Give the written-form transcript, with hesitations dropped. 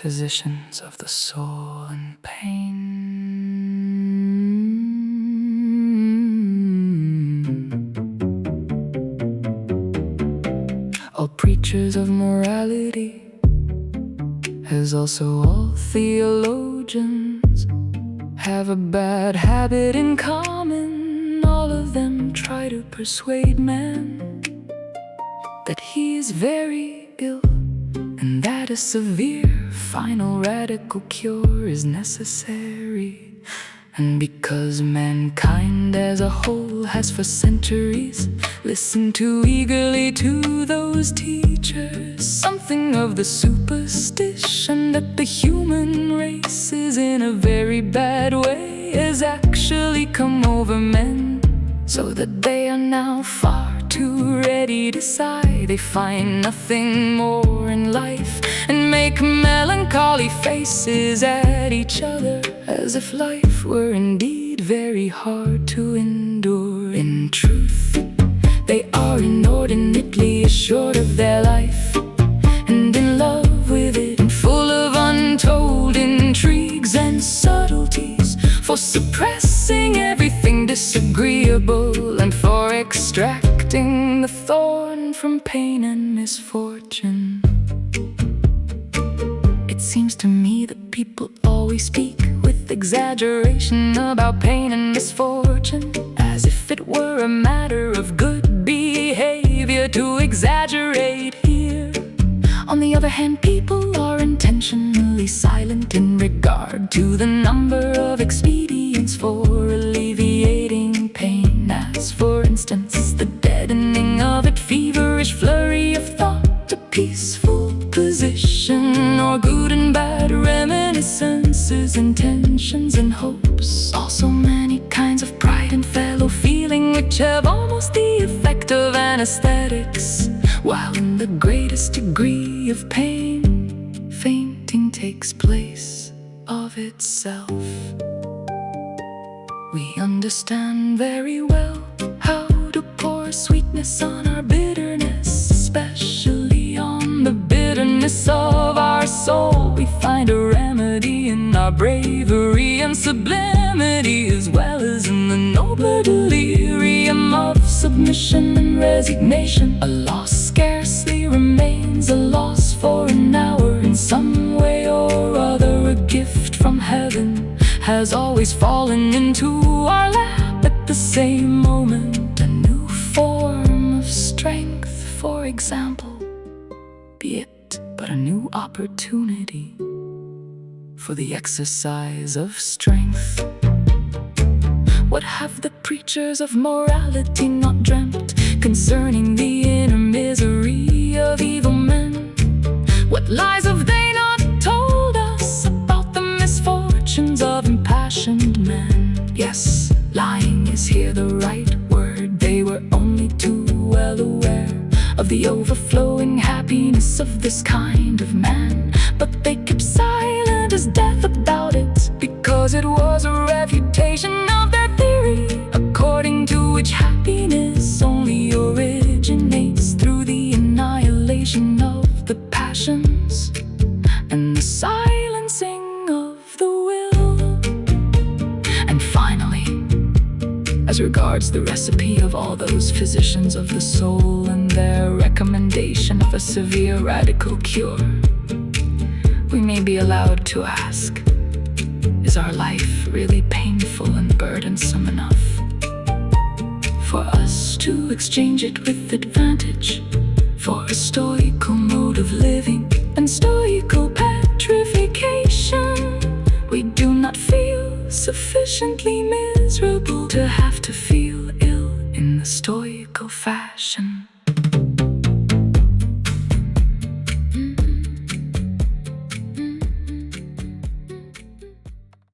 physicians of the soul and pain. All preachers of morality, as also all theologians, have a bad habit in common. All of them try to persuade man that he is very ill, and that a severe, final, radical cure is necessary. And because mankind as a whole has for centuries listened too eagerly to those teachers, something of the superstition that the human race is in a very bad way has actually come over men, so that they are now far too ready to sigh. They find nothing more in life and make melancholy faces at each other, as if life were indeed very hard to endure. In truth, they are inordinately assured of their life, and in love with it, and full of untold intrigues and subtleties, for suppressing everything disagreeable, and for extracting the thorn from pain and misfortune. It seems to me that people always speak with exaggeration about pain and misfortune, as if it were a matter of good behavior to exaggerate here. On the other hand, people are intentionally silent in regard to the number of expedients for alleviating pain, as for instance the deadening of a feverish flurry of thought, a peaceful position, or good and bad reminiscences, intentions and hopes. Also many kinds of pride and fellow feeling, which have almost the effect of anesthetics, while in the greatest degree of pain, fainting takes place of itself. We understand very well how to pour sweetness on our bitterness, especially on the bitterness of our soul. We find a remedy in our bravery and sublimity, as well as in the nobler delirium of submission and resignation. A loss scarcely remains a loss for an hour. In some way or other, a gift from heaven has always fallen into our lap at the same moment. A new form of strength, for example, be it but a new opportunity for the exercise of strength. What have the preachers of morality not dreamt concerning the inner misery of evil men? What lies have they not told us about the misfortunes of impassioned men? Yes, lying is here the right word. They were only too well aware of the overflowing happiness of this kind of man, but they kept silent as death about it, because it was a refutation of their theory, according to which happiness only originates through the annihilation of the passions and the silencing of the will. And finally, as regards the recipe of all those physicians of the soul and their recommendation of a severe radical cure, we may be allowed to ask, is our life really painful and burdensome enough for us to exchange it with advantage for a stoical mode of living and stoical petrification? We do not feel sufficiently miserable to have to feel ill in the stoical fashion.